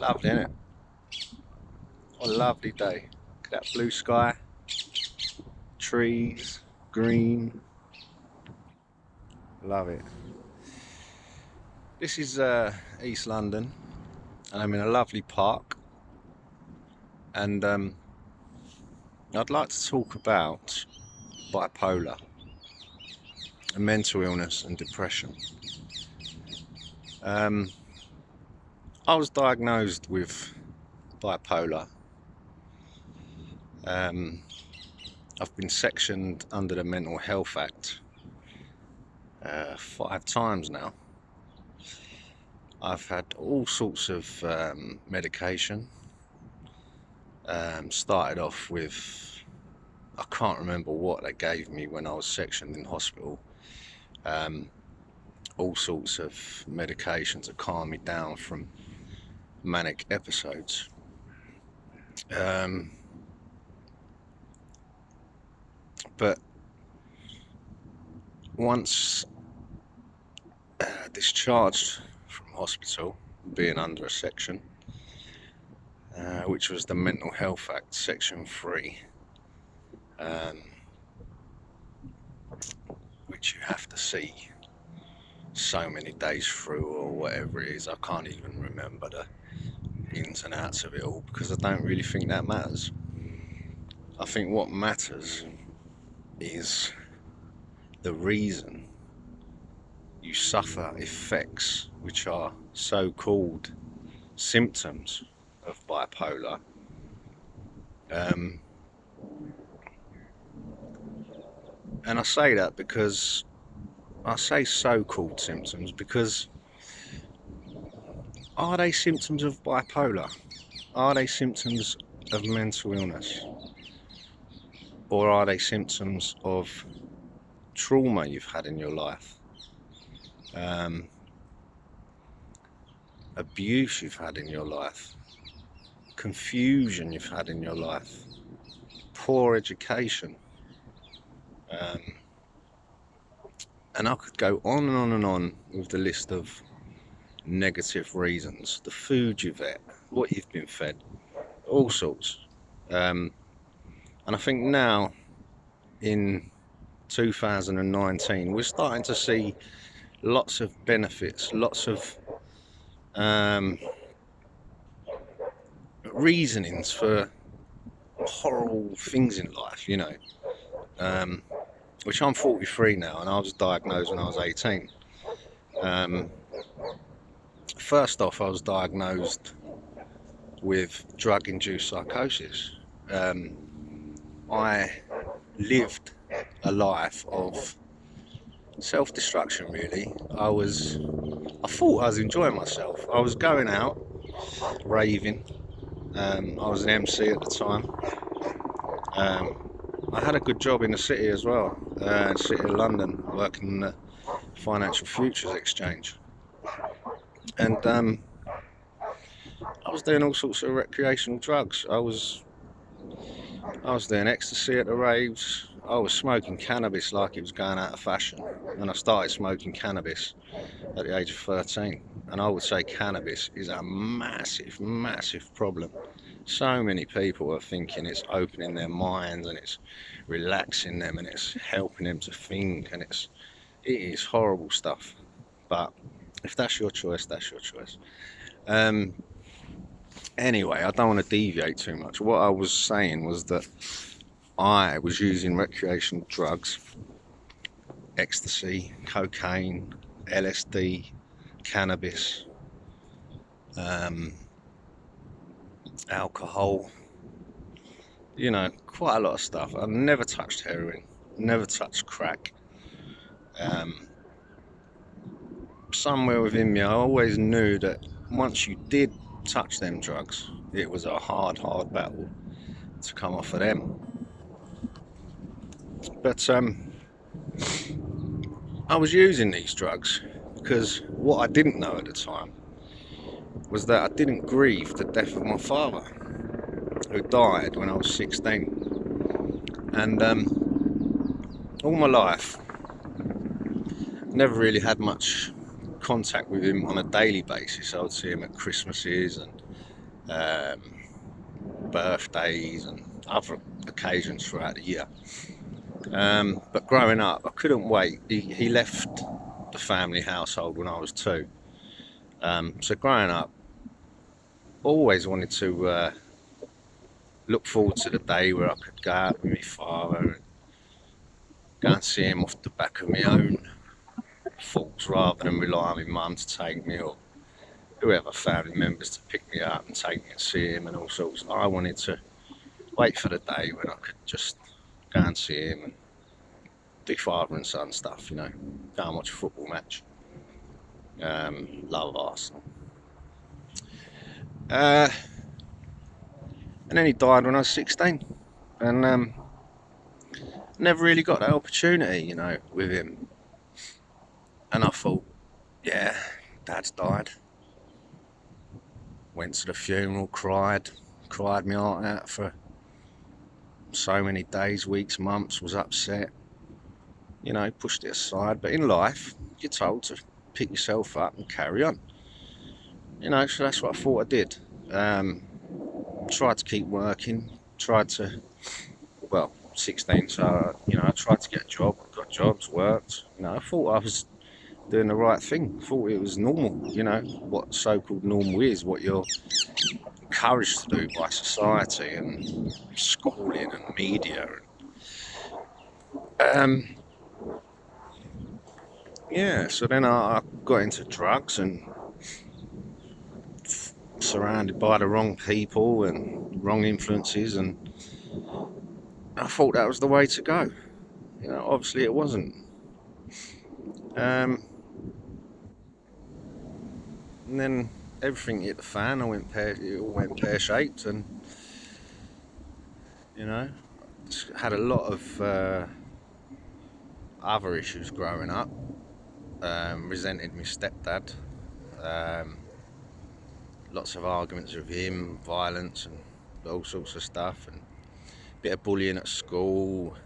Lovely, isn't it? What a lovely day. Look at that blue sky, trees, green. Love it. This is East London, and I'm in a lovely park. And I'd like to talk about bipolar, and mental illness, and depression. Um, I was diagnosed with bipolar. I've been sectioned under the Mental Health Act 5 times now. I've had all sorts of medication. Started off with, I can't remember what they gave me when I was sectioned in hospital. All sorts of medication to calm me down from manic episodes. But once discharged from hospital, being under a section, which was the Mental Health Act, Section 3, which you have to see so many days through, or whatever it is. I can't even remember the ins and outs of it all, because I don't really think that matters. I think what matters is the reason you suffer effects, which are so-called symptoms of bipolar. And I say that because I say so-called symptoms because are they symptoms of bipolar? Are they symptoms of mental illness? Or are they symptoms of trauma you've had in your life? Abuse you've had in your life? Confusion you've had in your life? Poor education? And I could go on and on and on with the list of negative reasons. The food you've ate, what you've been fed, all sorts. And I think now in 2019 we're starting to see lots of benefits, lots of reasonings for horrible things in life, you know. Which I'm 43 now, and I was diagnosed when I was 18. First off, I was diagnosed with drug-induced psychosis. I lived a life of self-destruction, really. I thought I was enjoying myself. I was going out, raving. I was an MC at the time. I had a good job in the city as well, the City of London, working in the Financial Futures Exchange. And I was doing all sorts of recreational drugs. I was doing ecstasy at the raves. I was smoking cannabis like it was going out of fashion. And I started smoking cannabis at the age of 13. And I would say cannabis is a massive, massive problem. So many people are thinking it's opening their minds and it's relaxing them and it's helping them to think, and it is horrible stuff. But if that's your choice, that's your choice. Anyway, I don't want to deviate too much. What I was saying was that I was using recreational drugs, ecstasy, cocaine, LSD, cannabis, alcohol, you know, quite a lot of stuff. I've never touched heroin, never touched crack. Somewhere within me, I always knew that once you did touch them drugs, it was a hard battle to come off of them. But I was using these drugs because what I didn't know at the time was that I didn't grieve the death of my father, who died when I was 16. And all my life, never really had much contact with him on a daily basis. I would see him at Christmases and birthdays and other occasions throughout the year. But growing up, I couldn't wait. He left the family household when I was 2. So growing up, always wanted to look forward to the day where I could go out with my father and go and see him off the back of my own faults rather than rely on my mum to take me or whoever family members to pick me up and take me and see him and all sorts. I wanted to wait for the day when I could just go and see him and do father and son stuff, you know, go and watch a football match. Love Arsenal. And then he died when I was 16, and never really got that opportunity, you know, with him. And I thought, yeah, Dad's died. Went to the funeral, cried my heart out for so many days, weeks, months, was upset. You know, pushed it aside. But in life, you're told to pick yourself up and carry on. You know, so that's what I thought I did. Tried to keep working, well, 16, so, you know, I tried to get a job, got jobs, worked. You know, I thought I was doing the right thing, thought it was normal, you know, what so-called normal is, what you're encouraged to do by society and schooling and media. Yeah, so then I got into drugs and surrounded by the wrong people and wrong influences, and I thought that was the way to go. You know, obviously it wasn't. And then everything hit the fan. It all went pear-shaped, and you know, had a lot of other issues growing up. Resented my stepdad. Lots of arguments with him, violence and all sorts of stuff, and a bit of bullying at school.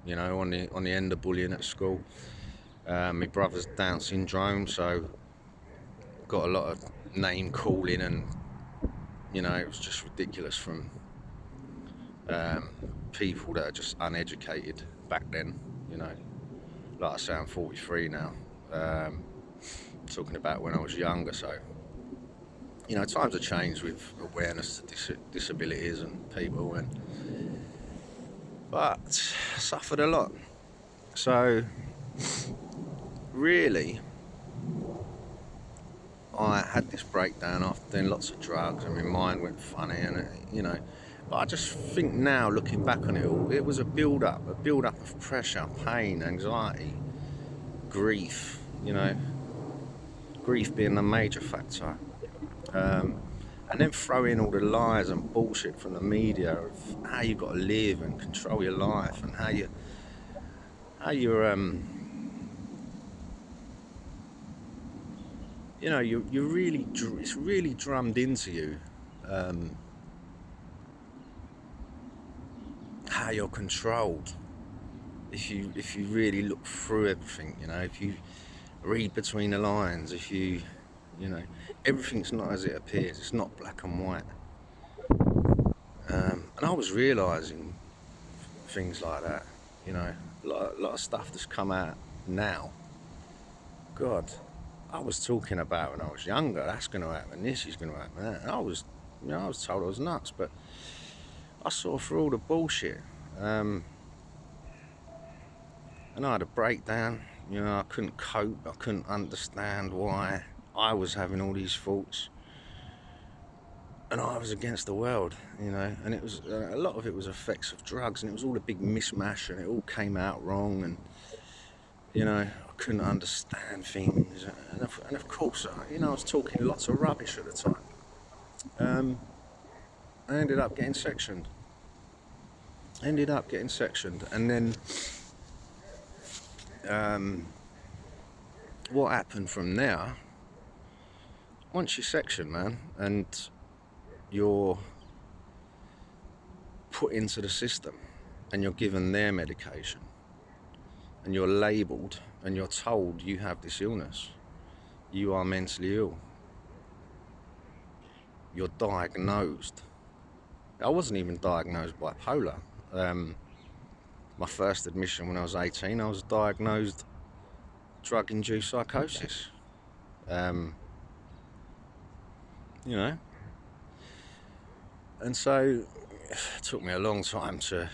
You know, on the end of bullying at school. My brother's Down syndrome, so got a lot of name calling, and you know, it was just ridiculous from people that are just uneducated back then. You know, like I say, I'm 43 now. Talking about when I was younger, so you know, times have changed with awareness to disabilities and people, but I suffered a lot. So really, I had this breakdown after doing lots of drugs, and my mind went funny, and you know. But I just think now, looking back on it all, it was a build-up of pressure, pain, anxiety, grief. You know, grief being the major factor, and then throw in all the lies and bullshit from the media of how you got to live and control your life, and how you're you know, it's really drummed into you, how you're controlled. If you really look through everything, you know, if you read between the lines, you know, everything's not as it appears. It's not black and white. And I was realising things like that, you know, a lot of stuff that's come out now. God, I was talking about when I was younger, that's going to happen, this is going to happen, that. And I was told I was nuts, but I saw through all the bullshit. And I had a breakdown, you know, I couldn't cope, I couldn't understand why I was having all these thoughts. And I was against the world, you know, and it was, a lot of it was effects of drugs, and it was all a big mishmash, and it all came out wrong, and, you know, I couldn't understand things, and of course, you know, I was talking lots of rubbish at the time. I ended up getting sectioned, and then what happened from there, once you're sectioned, man, and you're put into the system and you're given their medication and you're labelled and you're told you have this illness, You are mentally ill. You're diagnosed. I wasn't even diagnosed bipolar. My first admission when I was 18, I was diagnosed drug-induced psychosis. Um, you know, and so it took me a long time to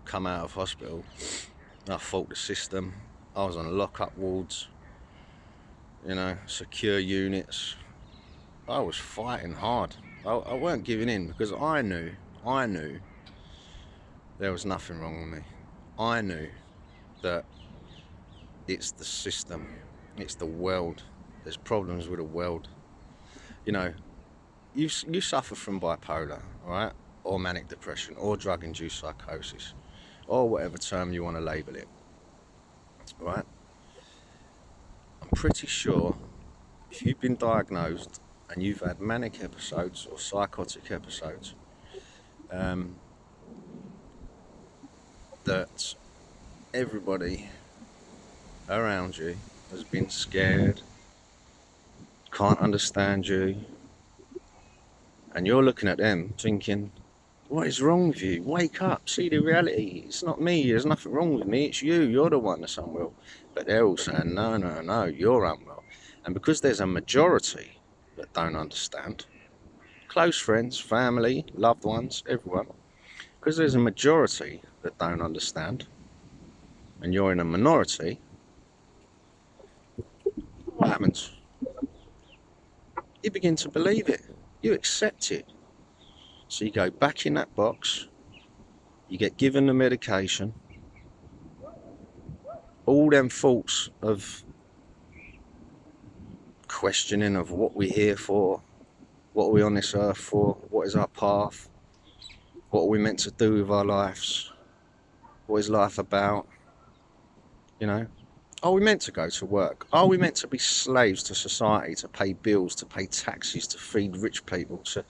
come out of hospital. I fought the system. I was on lock-up wards, secure units. I was fighting hard. I weren't giving in because I knew there was nothing wrong with me. I knew that it's the system, it's the world. There's problems with the world. You know, you suffer from bipolar, all right, or manic depression, or drug-induced psychosis, or whatever term you want to label it, right? I'm pretty sure if you've been diagnosed and you've had manic episodes or psychotic episodes, that everybody around you has been scared, can't understand you, and you're looking at them thinking, what is wrong with you? Wake up, see the reality. It's not me, there's nothing wrong with me, it's you, you're the one that's unwell. But they're all saying, no, you're unwell. And because there's a majority that don't understand, close friends, family, loved ones, everyone, because there's a majority that don't understand, and you're in a minority, what happens? You begin to believe it. You accept it. So you go back in that box, you get given the medication, all them thoughts of questioning of what we're here for, what are we on this earth for, what is our path, what are we meant to do with our lives, what is life about, Are we meant to go to work? Are we meant to be slaves to society, to pay bills, to pay taxes, to feed rich people, to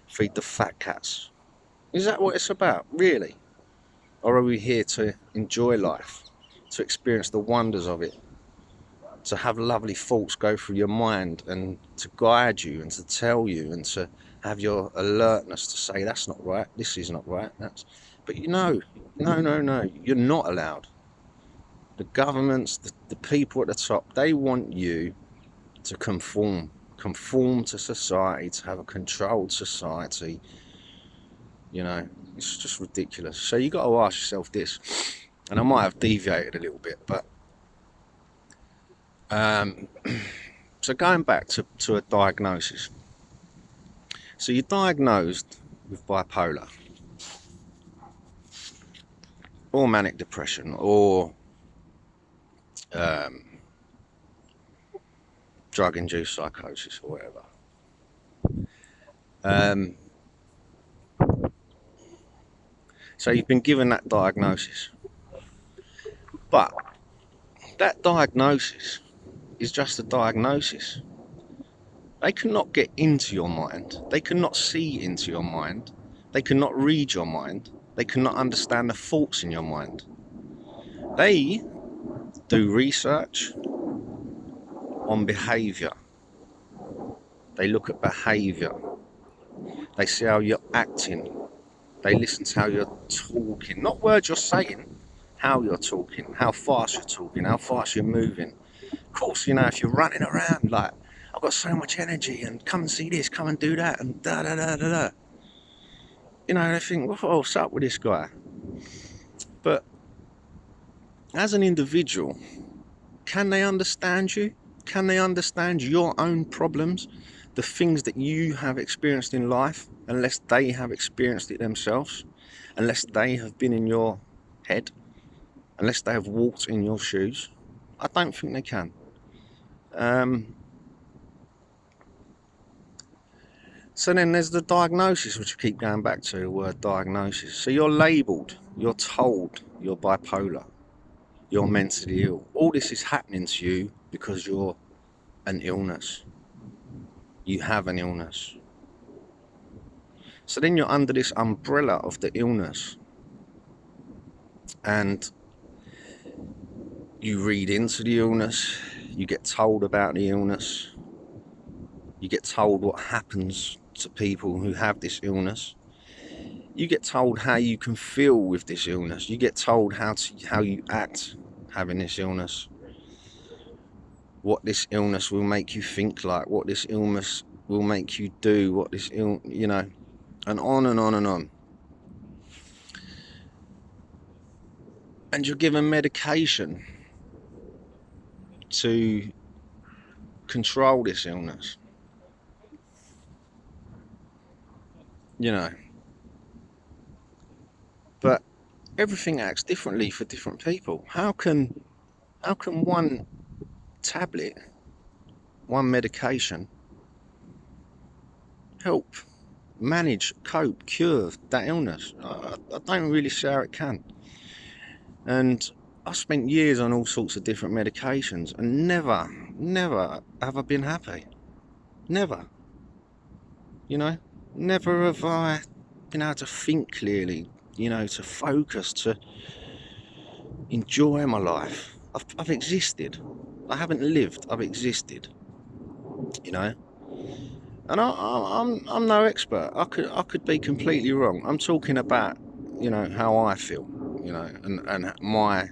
feed the fat cats? Is that what it's about, really? Or are we here to enjoy life, to experience the wonders of it, to have lovely thoughts go through your mind and to guide you and to tell you and to have your alertness to say, that's not right, this is not right, but no, you're not allowed. The governments, the people at the top, they want you to conform to society, to have a controlled society. It's just ridiculous. So you got to ask yourself this, and I might have deviated a little bit, but so going back to a diagnosis. So you're diagnosed with bipolar or manic depression or drug-induced psychosis or whatever. So you've been given that diagnosis, but that diagnosis is just a diagnosis. They cannot get into your mind. They cannot see into your mind. They cannot read your mind. They cannot understand the thoughts in your mind. They do research on behavior. They look at behavior. They see how you're acting. They listen to how you're talking. Not words you're saying, how you're talking, how fast you're talking, how fast you're moving. Of course, if you're running around like, I've got so much energy and come and see this, come and do that, and da da da da da. They think, what's up with this guy? But as an individual, can they understand you? Can they understand your own problems? The things that you have experienced in life, unless they have experienced it themselves, unless they have been in your head, unless they have walked in your shoes? I don't think they can. So then there's the diagnosis, which I keep going back to, the word diagnosis. So you're labelled, you're told you're bipolar, you're mentally ill. All this is happening to you because you're an illness. You have an illness. So then you're under this umbrella of the illness, and you read into the illness, You get told about the illness. You get told what happens to people who have this illness. You get told how you can feel with this illness. You get told how you act having this illness. What this illness will make you think like. What this illness will make you do. What this you know, and on and on and on. And you're given medication to control this illness. You know. But everything acts differently for different people. How can one tablet, one medication help manage, cope, cure that illness? I don't really see how it can. And I've spent years on all sorts of different medications and never have I been happy. Never. You know, never have I been able to think clearly, you know, to focus, to enjoy my life. I've existed. I haven't lived, I've existed. You know? And I'm no expert. I could be completely wrong. I'm talking about, you know, how I feel, you know, and my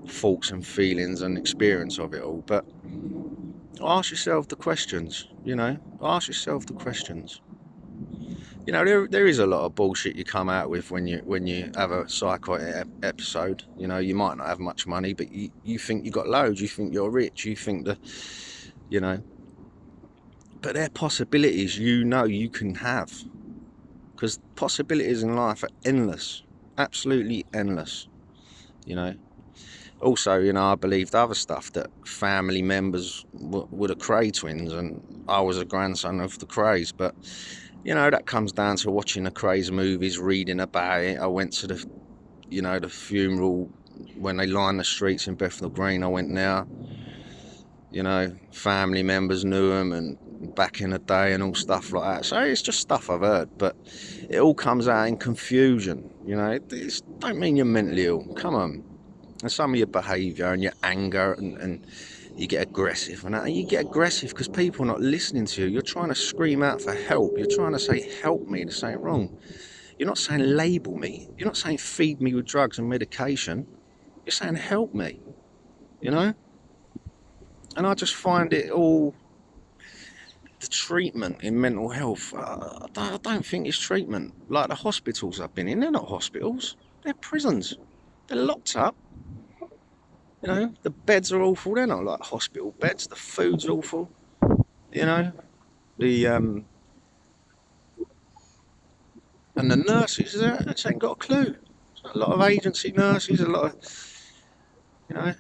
thoughts and feelings and experience of it all. But ask yourself the questions, you know, ask yourself the questions. You know, there is a lot of bullshit you come out with when you have a psychotic episode. You know, you might not have much money, but you think you got loads, you think you're rich, you think that, you know, but they're possibilities you know you can have, because possibilities in life are endless, absolutely endless, you know. Also, you know, I believed other stuff, that family members were the Cray twins and I was a grandson of the Crays, but you know, that comes down to watching the Crazy movies, reading about it. I went to the, you know, the funeral when they lined the streets in Bethnal Green. I went there. You know, family members knew them and back in the day and all stuff like that. So it's just stuff I've heard, but it all comes out in confusion. You know, it don't mean you're mentally ill. Come on. And some of your behaviour and your anger and you get aggressive, and you get aggressive because people are not listening to you. You're trying to scream out for help. You're trying to say help me to say it wrong. You're not saying label me. You're not saying feed me with drugs and medication. You're saying help me, you know. And I just find it all, the treatment in mental health, I don't think it's treatment. Like the hospitals I've been in, they're not hospitals, they're prisons. They're locked up. You know, the beds are awful. They're not like hospital beds. The food's awful. You know, the and the nurses, they just ain't got a clue. A lot of agency nurses, a lot of, you know,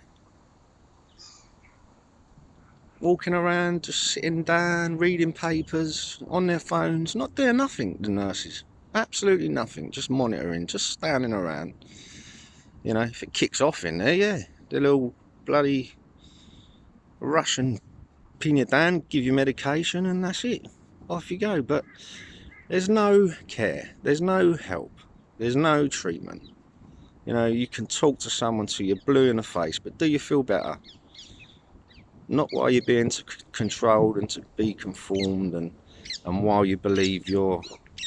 walking around, just sitting down, reading papers on their phones, not doing nothing. The nurses, absolutely nothing, just monitoring, just standing around. You know, if it kicks off in there, yeah, the little bloody Russian pin you down, give you medication, and that's it. Off you go. But there's no care, there's no help, there's no treatment. You know, you can talk to someone till you're blue in the face, but do you feel better? Not while you're being controlled and to be conformed, and while you believe you're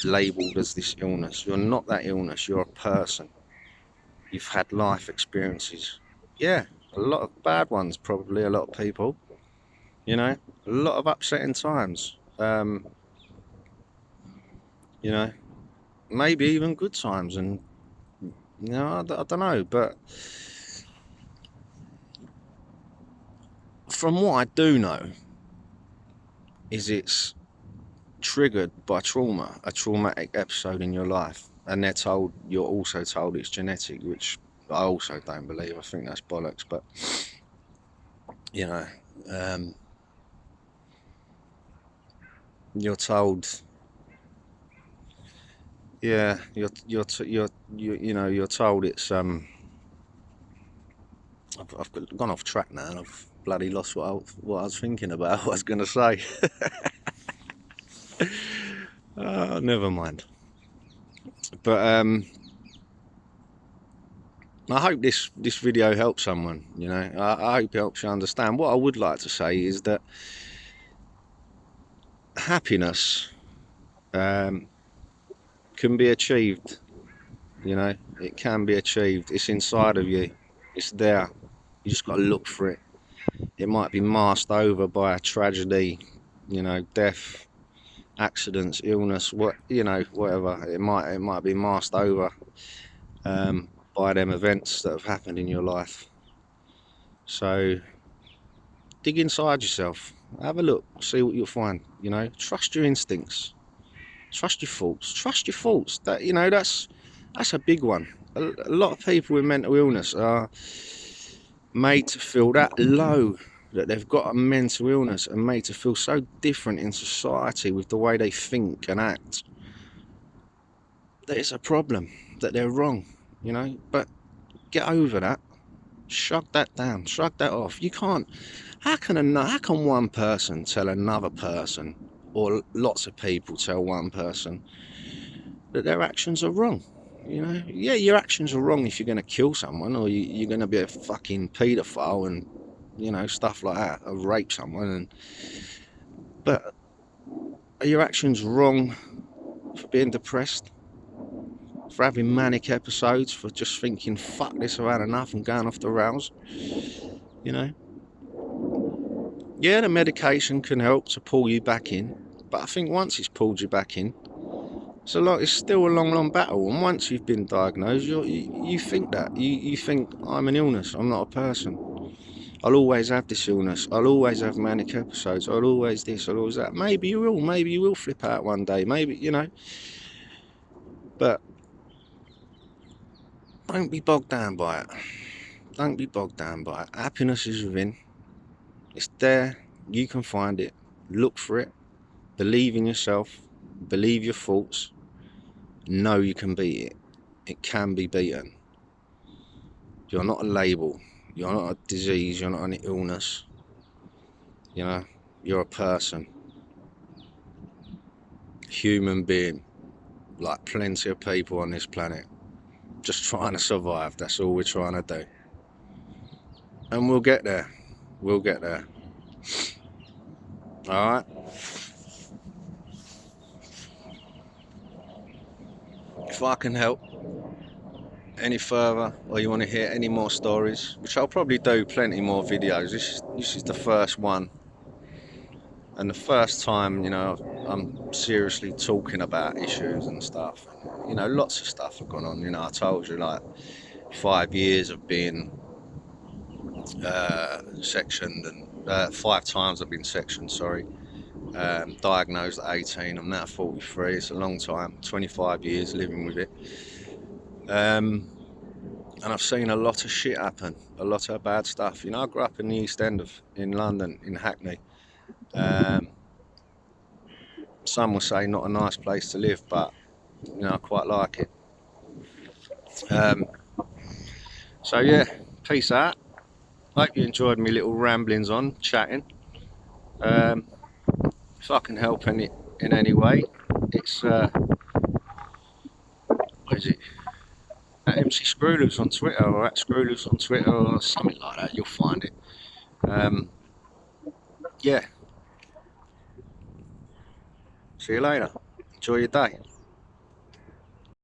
labelled as this illness. You're not that illness, you're a person. You've had life experiences. Yeah, a lot of bad ones, probably, a lot of people. You know, a lot of upsetting times. You know, maybe even good times, and you know, I don't know, but from what I do know is it's triggered by trauma, a traumatic episode in your life, and you're also told it's genetic, which I also don't believe. I think that's bollocks. But you know, you're told, yeah, you're told it's I've gone off track now, and I've bloody lost what I was thinking about. What I was going to say. Never mind. But I hope this video helps someone, you know. I hope it helps you understand. What I would like to say is that happiness can be achieved, you know. It can be achieved. It's inside of you. It's there. You just got to look for it. It might be masked over by a tragedy, you know, death, accidents, illness, what, you know, whatever. It might be masked over by them events that have happened in your life. So dig inside yourself, have a look, see what you'll find. You know, trust your instincts, trust your thoughts, trust your thoughts. That, you know, that's a big one. A lot of people with mental illness are made to feel that low, that they've got a mental illness, and made to feel so different in society with the way they think and act, that it's a problem, that they're wrong, you know. But get over that, shrug that down, shrug that off. You can't, how can one person tell another person, or lots of people tell one person, that their actions are wrong? You know, yeah, your actions are wrong if you're going to kill someone, or you're going to be a fucking paedophile and, you know, stuff like that, or rape someone. But are your actions wrong for being depressed, for having manic episodes, for just thinking, fuck this, I've had enough, and going off the rails? You know, yeah, the medication can help to pull you back in, but I think once it's pulled you back in, it's still a long battle. And once you've been diagnosed, you think that. You think, I'm an illness, I'm not a person. I'll always have this illness, I'll always have manic episodes, I'll always this, I'll always that. Maybe you will flip out one day, maybe, you know. But don't be bogged down by it. Don't be bogged down by it. Happiness is within. It's there. You can find it. Look for it. Believe in yourself. Believe your thoughts. Know you can beat it. It can be beaten. You're not a label. You're not a disease. You're not an illness. You know, you're a person. Human being. Like plenty of people on this planet. Just trying to survive. That's all we're trying to do. And we'll get there. We'll get there. Alright? If I can help any further, or you want to hear any more stories, which I'll probably do plenty more videos. This is the first one, and the first time, you know, I'm seriously talking about issues and stuff. You know, lots of stuff have gone on. You know, I told you, like, 5 years of being sectioned, and 5 times I've been sectioned, sorry. Diagnosed at 18, I'm now 43. It's a long time, 25 years living with it. And I've seen a lot of shit happen, a lot of bad stuff. You know, I grew up in the East End in London, in Hackney. Some will say not a nice place to live, but, you know, I quite like it. So yeah, peace out. Hope you enjoyed me little ramblings on, chatting. If I can help in any way, it's what is it? At MC Screwloose on Twitter, or at Screwloose on Twitter, or something like that. You'll find it. Yeah. See you later. Enjoy your day.